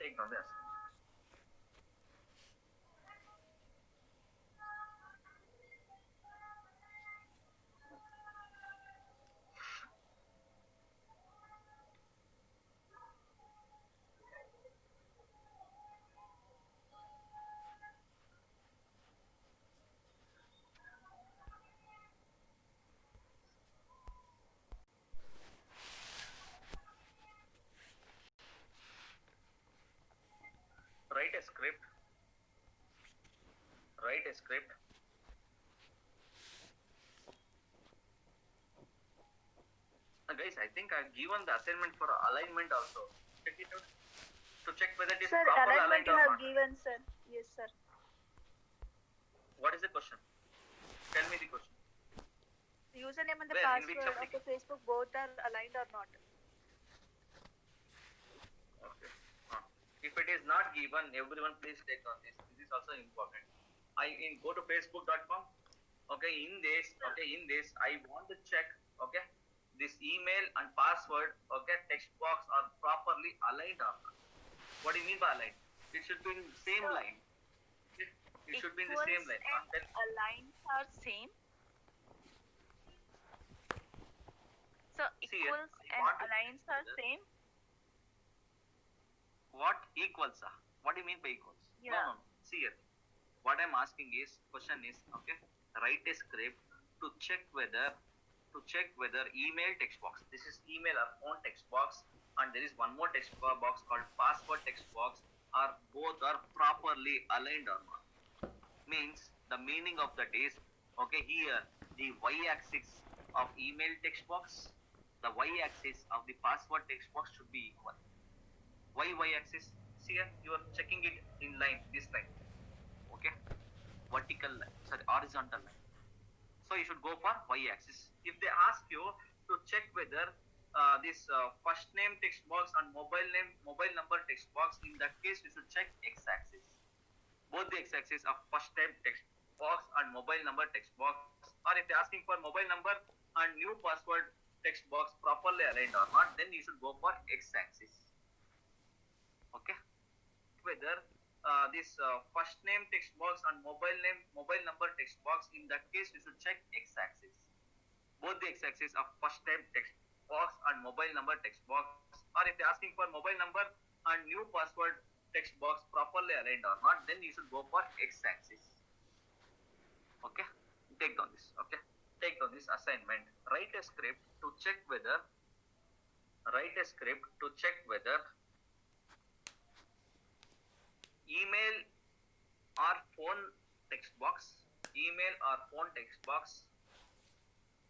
take on this. Write a script. Write a script. Guys, I think I've given the assignment for alignment also. Check it out to check whether it is Sir, properly alignment aligned you or have not. given, sir. Yes, sir. What is the question? Tell me the question. The username and the Where? In which password of the Facebook both are aligned or not? Okay. If it is not given, everyone please take on this. This is also important. Go to facebook.com. Okay, in this I want to check. Okay, this email and password. Okay, text box are properly aligned or not. What do you mean by aligned? It should be in the same line. It should be in the same line. And aligns are same. So equals and aligns are same. What equals? What do you mean by equals? Yeah. No. See here. What I'm asking is, question is, okay, write a script to check whether email text box. This is email or phone text box, and there is one more text box called password text box. Both are properly aligned or not? Means the meaning of that is, okay, here the y-axis of email text box, the y-axis of the password text box should be equal. Why y-axis? See here, you are checking it in line, this line. Okay, vertical line, sorry, horizontal line. So you should go for y-axis. If they ask you to check whether this first name text box and mobile number text box, in that case you should check x-axis. Both the x-axis of first name text box and mobile number text box, or if they're asking for mobile number and new password text box properly aligned or not, then you should go for x-axis. Okay, whether this first name text box and mobile number text box, in that case you should check x-axis. Both the x-axis of first name text box and mobile number text box, or if they're asking for mobile number and new password text box properly aligned or not, then you should go for x-axis. Okay, take down this. Okay, take down this assignment. Write a script to check whether email or phone text box,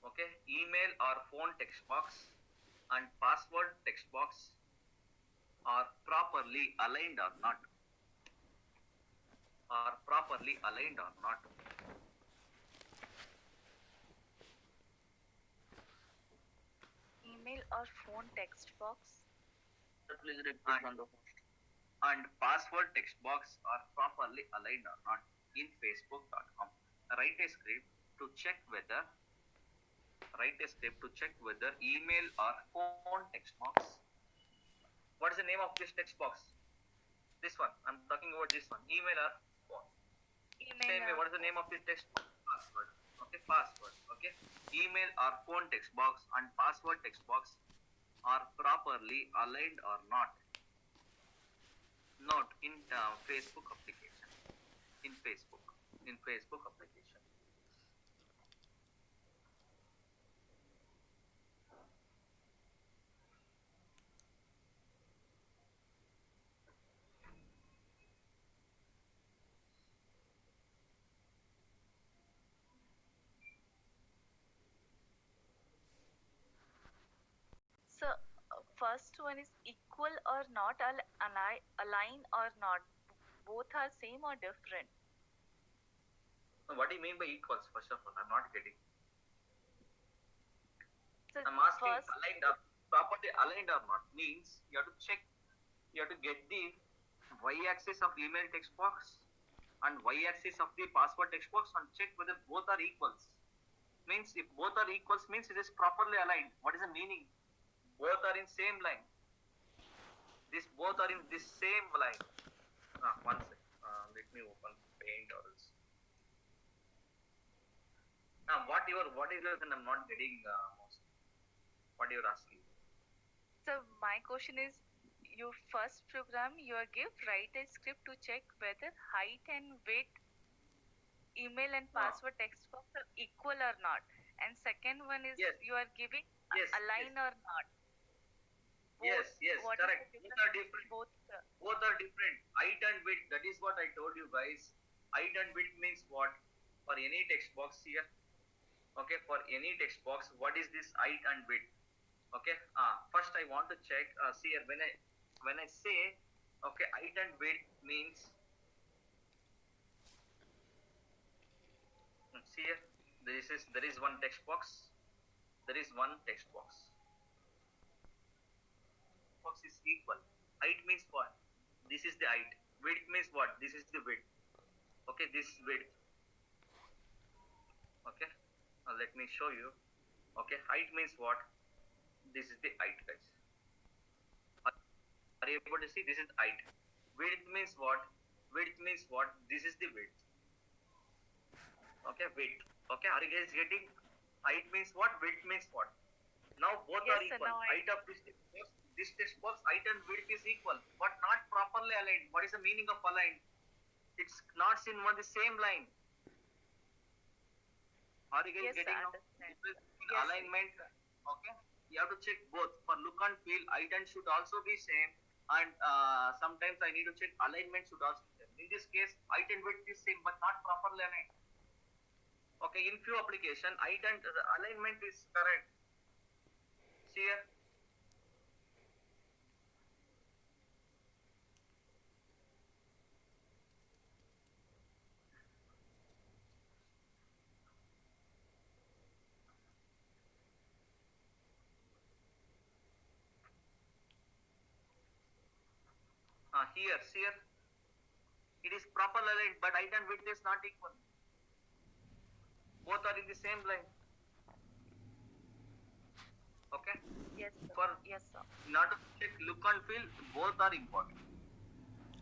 okay, email or phone text box and password text box are properly aligned or not? Email or phone text box. Please repeat on the and password text box are properly aligned or not in facebook.com. Write a script to check whether email or phone text box. What is the name of this text box? This one. I'm talking about this one. Email or phone. Same way. What is the name of this text box? Password. Okay, password. Okay. Email or phone text box and password text box are properly aligned or not? Not in Facebook application. In Facebook application. So first one is equal or not, align or not. Both are same or different? So what do you mean by equals? First of all, I'm not getting. So I'm asking first, aligned or properly aligned or not, means you have to check, you have to get the y-axis of email text box and y-axis of the password text box and check whether both are equals. Means if both are equals, means it is properly aligned. What is the meaning? Both are in same line. This both both are in this same line. One sec. Let me open Paint or else. What is yours? And I'm not getting most. What you're asking? So my question is, your first program you are give write a script to check whether height and weight, email and Uh, password text box are equal or not. And second one is yes, you are giving yes, yes, align or not. yes, Both. yes. What is the Correct. Both difference are between different. both? Both are different. Height and width. That is what I told you guys. Height and width means what? For any text box here. Okay. For any text box, what is this height and width? Okay. First I want to check. See here when I say okay height and width means see here there is one text box. There is one text box. Box is equal. Height means what? This is the height. Width means what? This is the width. Okay, this width. Okay, let me show you. Okay, height means what? This is the height, guys. Are you able to see? This is height. Width means what? Width means what? This is the width. Okay, width. Okay, are you guys getting? Height means what? Width means what? Now both Yes, are sir. equal. Now I Height of this text box, height and width is equal, but not properly aligned. What is the meaning of aligned? It's not in one the same line. Are you guys yes, sir, getting now? understand. Difference between Yes, alignment. Okay, you have to check both. For look and feel, height and should also be same, and sometimes I need to check alignment should also be same. In this case, height and width is same, but not properly aligned. Okay, in few application, height and alignment is correct. See here. Here, it is proper aligned, but height and width is not equal. Both are in the same line. Okay. yes, sir. For Yes, sir. not to check look and feel, both are important.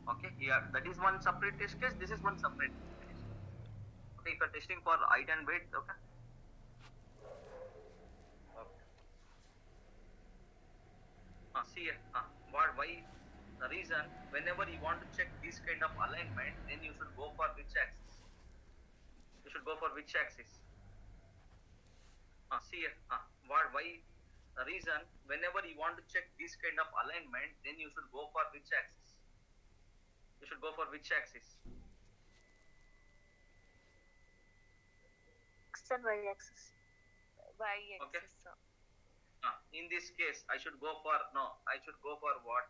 Okay. Yeah, that is one separate test case. This is one separate test case. Okay. If you are testing for height and width, okay. Okay. See here. Why? The reason whenever you want to check this kind of alignment, then you should go for which axis? You should go for which axis? See here. Why? The reason whenever you want to check this kind of alignment, then you should go for which axis? You should go for which axis? X and Y axis. Y Okay. axis, sir. In this case, I should go for what?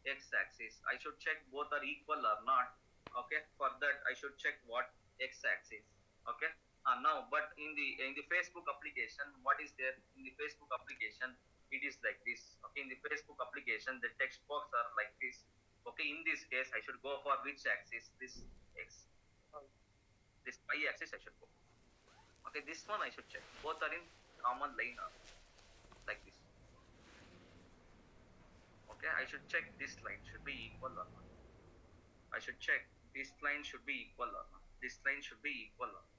X-axis. I should check both are equal or not. Okay. For that, I should check what? X-axis. Okay. Now, but in the Facebook application, what is there in the Facebook application? It is like this. Okay. In the Facebook application, the text box are like this. Okay. In this case, I should go for which axis? This X. This Y-axis I should go. Okay. This one I should check. Both are in common line. Like this. Okay, I should check this line should be equal or not. I should check this line should be equal or not. This line should be equal or not.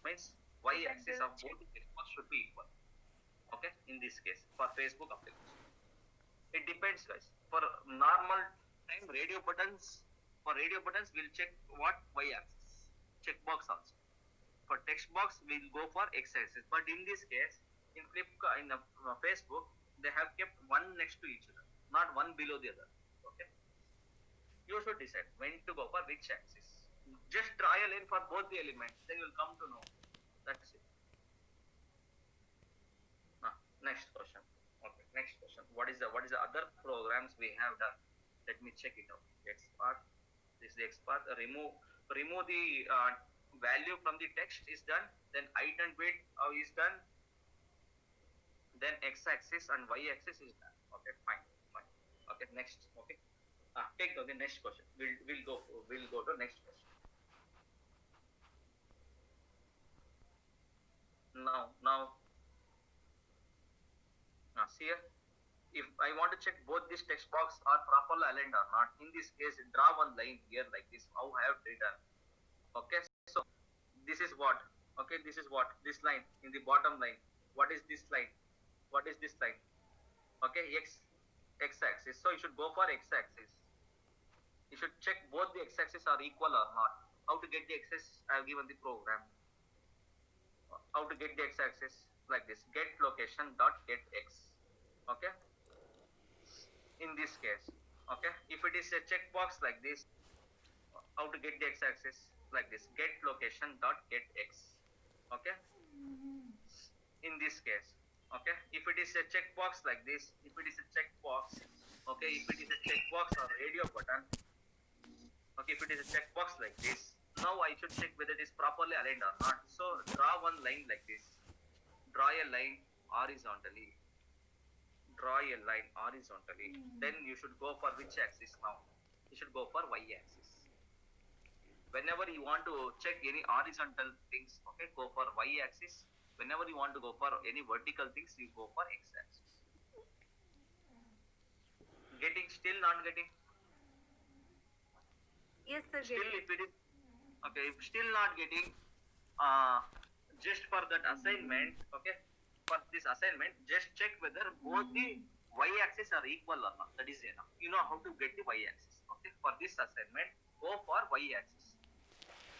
Means y-axis of both textbooks should be equal. Okay, in this case for Facebook application. It depends, guys. For normal time for radio buttons we'll check what y-axis. Checkbox also. For text box we'll go for x-axis. But in this case, in Facebook, they have kept one next to each other, not one below the other. Okay. You should decide when to go for which axis. Just draw a line for both the elements, then you'll come to know. That's it. Next question. Okay. Next question. What is the other programs we have done? Let me check it out. XPath. This is the XPath. Remove the value from the text is done. Then height and width is done. Then x-axis and y-axis is done. Okay, fine. Okay, next. Okay, take the next question. We'll go to next question. Now, see here. if I want to check both these text box are properly aligned or not, in this case, draw one line here like this, how I have written. Okay, so this is what, okay, this is what, this line in the bottom line. What is this line? What is this line? Okay, x axis. So you should go for x axis. You should check both the x axis are equal or not. How to get the x axis? I have given the program. How to get the x axis? Like this, get location dot get x. Okay, in this case, okay, if it is a checkbox like this, how to get the x axis? Like this, get location dot get x. Okay, in this case, okay, if it is a checkbox like this, if it is a checkbox, okay, if it is a checkbox or radio button, okay, if it is a checkbox like this, now I should check whether it is properly aligned or not. So draw one line like this, draw a line horizontally, draw a line horizontally. Then you should go for which axis now? You should go for y axis. Whenever you want to check any horizontal things, okay, go for y axis. Whenever you want to go for any vertical things, you go for x axis. Getting? Still not getting? Yes, sir. Still, if it is okay, if still not getting, just for that assignment, okay, for this assignment, just check whether both the y axis are equal or not. That is enough. You know how to get the y axis. Okay, for this assignment, go for y axis.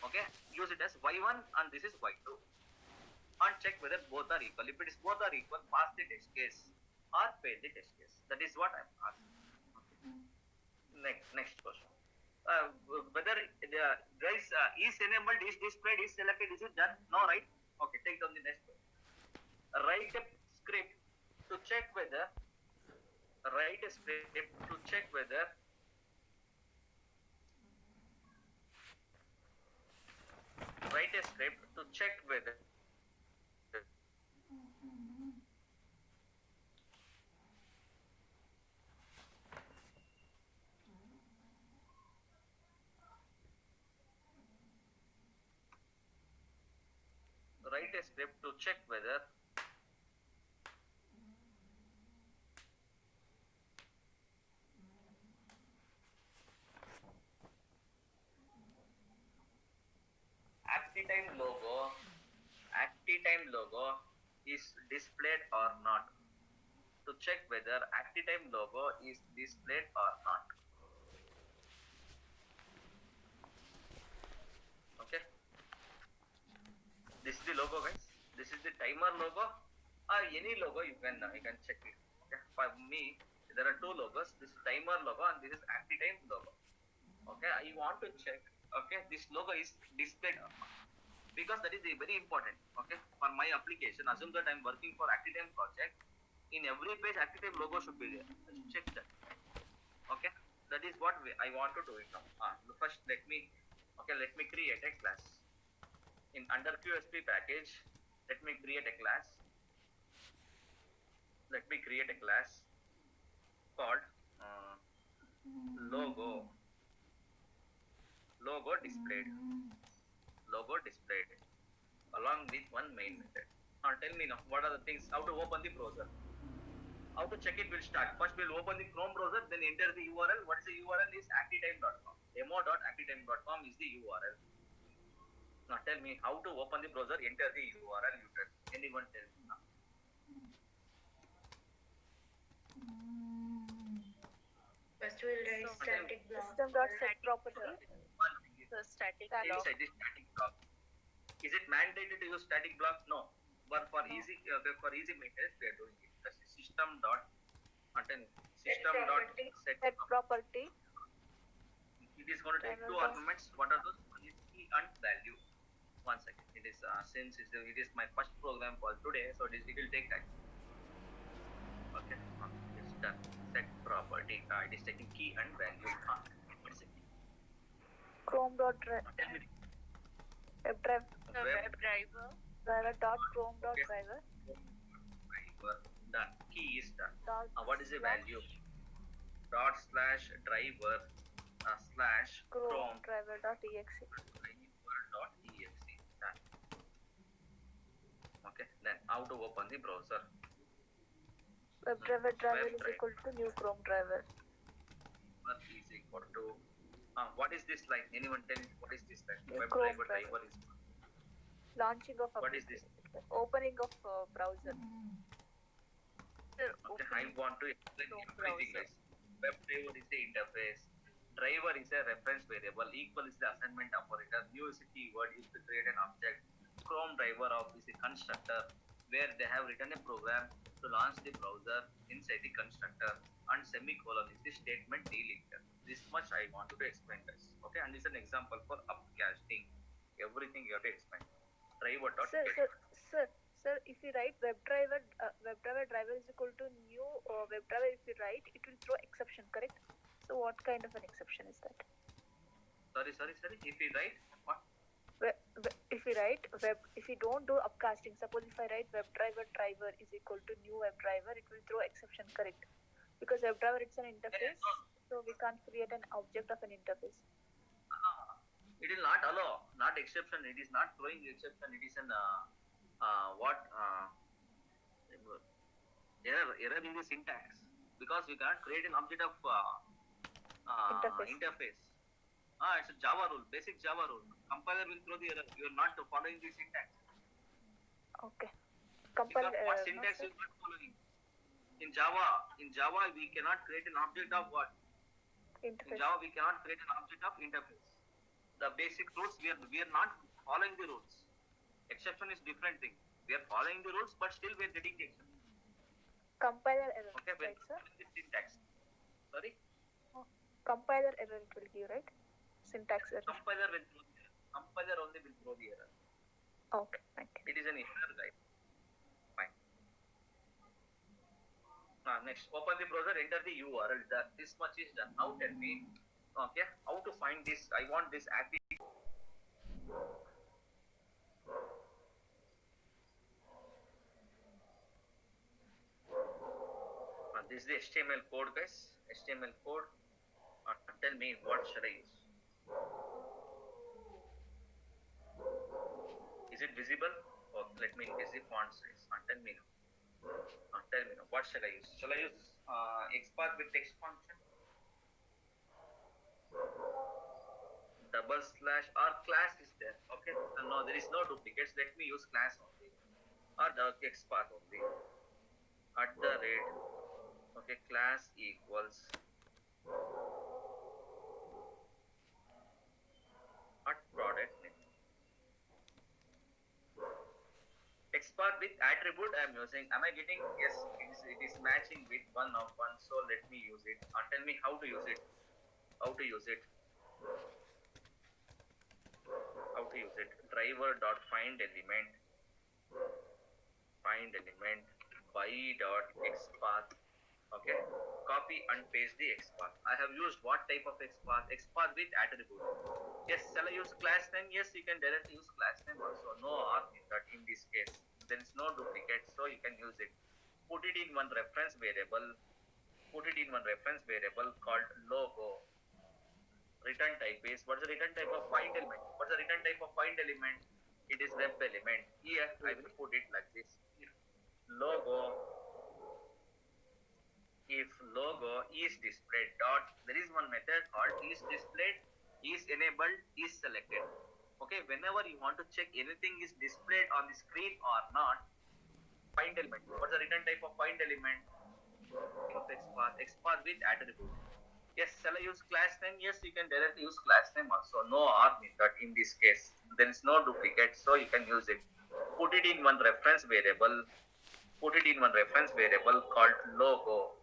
Okay, use it as y1 and this is y2, and check whether both are equal. If it is both are equal, pass the test case or fail the test case. That is what I am asking. Okay. Next question. Whether guys is enabled, is displayed, is selected, is it done? No, right? Okay, take down the next question. Write a script to check whether ActiTime logo is displayed or not. To check whether ActiTime logo is displayed or not. Okay. This is the logo, guys. This is the timer logo, or any logo you can check it. Okay. For me, there are two logos. This is timer logo and this is ActiTime logo. Okay. I want to check. Okay. This logo is displayed or not, because that is very important. Okay. For my application, assume that I am working for ActiTime project. In every page, ActiTime logo should be there. Check that. Okay. That is what I want to do it now. First, let me create a class. In under QSP package, let me create a class. Let me create a class called logo displayed. Logo displayed along with one main method. Now tell me now, what are the things? How to open the browser? How to check it will start. First we'll open the Chrome browser, then enter the URL. What is the URL? Is actitime.com. demo.actitime.com is the URL. Now tell me how to open the browser, enter the URL. Anyone tell me now? First we'll write static block. System.set property. So static block. Static block. Is it mandated to use static block? No. But for easy maintenance, we are doing it. That's set property. It is going to take two arguments. What are those? One is key and value. One second. It is since it is my first program for today, so it will take time. Okay. It's done. Set property. It is taking key and value. One second. Chrome.driver. WebDriver. Driver.chrome.driver. Done. Key is done. What is the Slash value? /driver / Chrome driver.exe. driver.exe. Done. Okay. Then how to open the browser? WebDriver is WebDriver equal to new Chrome driver. is equal to what is this line? Anyone tell me what is this line? New WebDriver Chrome driver. driver is Launching of what is this? opening of browser. Sir, Okay, I opening want to explain Chrome everything, browser. guys. WebDriver is the interface. Driver is a reference variable. Equal is the assignment operator. New is a keyword used to create an object. Chrome driver of is a constructor where they have written a program to launch the browser inside the constructor, and semicolon is the statement delimiter. This much I wanted to explain, guys. Okay, and it's an example for upcasting. Everything you have to explain. Driver dot Sir, get. sir, if you write WebDriver driver is equal to new WebDriver, if you write, it will throw exception, correct? So what kind of an exception is that? Sorry. If we write what? If you don't do upcasting, suppose if I write WebDriver driver is equal to new WebDriver, it will throw exception, correct? Because WebDriver it's an interface, so we can't create an object of an interface. It will not allow, not exception. It is not throwing exception. It is an error in the syntax, because we cannot create an object of interface. It's a Java rule, basic Java rule. Compiler will throw the error. You are not following the syntax. Okay. Compiler Because what syntax you are not following? In Java we cannot create an object of what? interface. In Java we cannot create an object of interface. The basic rules we are not following the rules. Exception is different thing. We are following the rules, but still we are getting the exception. Compiler error, Okay, right, sir? the syntax. Sorry. Compiler error it will give, right? Syntax error. Compiler will throw the error. Compiler only will throw the error. Okay, thank you. It is an error, guys. Fine. Next, open the browser, enter the URL. This much is done. Now tell me, okay, how to find this? I want this active. This is the HTML code, guys. HTML code. Tell me what should I use? Is it visible? Oh, let me increase the font size. Tell me now. What shall I use? Shall I use XPath with text function? Double slash or class is there. Okay. No, there is no duplicates. Let me use class only. Or the XPath only. At the rate. Okay, class equals at product name. XPath with attribute I am using. Am I getting? Yes, it is matching with one of one. So let me use it. Tell me how to use it. Driver dot find element by dot XPath. Okay, copy and paste the XPath. I have used what type of XPath? XPath with attribute. Yes, shall I use class name? Yes, you can directly use class name also. No R in that in this case. There is no duplicate, so you can use it. Put it in one reference variable called logo. Return type is, what's the return type of find element? It is web element. Here I will put it like this. If logo is displayed dot, there is one method called is displayed, is enabled, is selected. Okay, whenever you want to check anything is displayed on the screen or not, find element. What's the return type of find element? Of XPath with attribute. Yes, shall I use class name? Yes, you can directly use class name also. No R in that in this case. There is no duplicate, so you can use it. Put it in one reference variable called logo.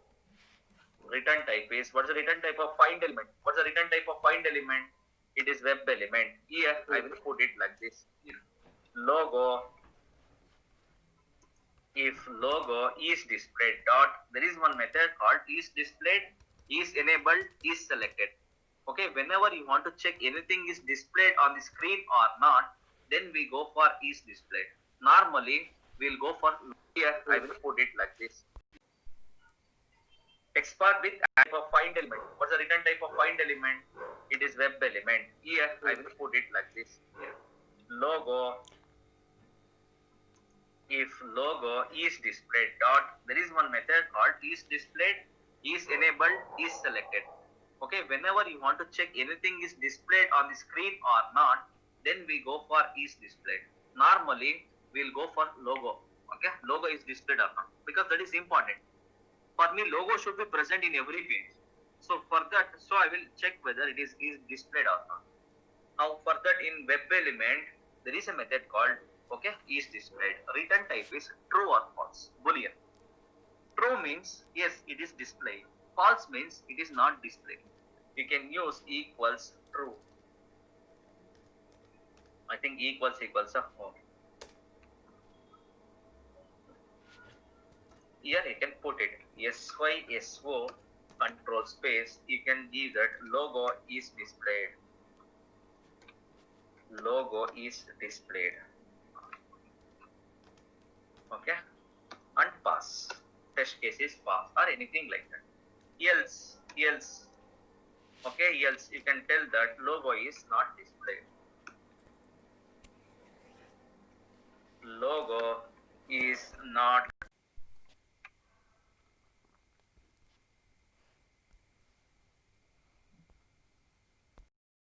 Return type is, what's the return type of find element? It is web element. Here I will put it like this. If logo is displayed dot, there is one method called is displayed, is enabled, is selected. Okay, whenever you want to check anything is displayed on the screen or not, then we go for is displayed. Normally we'll go for, here I will put it like this. XPath with type of find element. What's the return type of find element? It is web element. Here I will put it like this. Logo if logo is displayed dot, there is one method called is displayed, is enabled, is selected. Okay, whenever you want to check anything is displayed on the screen or not, then we go for is displayed. Normally we'll go for logo. Okay, logo is displayed or not, because that is important. For me, logo should be present in every page. So for that, so I will check whether it is displayed or not. Now for that, in web element, there is a method called is displayed. Return type is true or false, boolean. True means yes, it is displayed. False means it is not displayed. You can use equals true. I think equals oh. Here you can put it SYSO control space. You can give that logo is displayed. Logo is displayed. Okay, and pass. Test case is pass or anything like that. Else, okay, else you can tell that logo is not displayed. Logo is not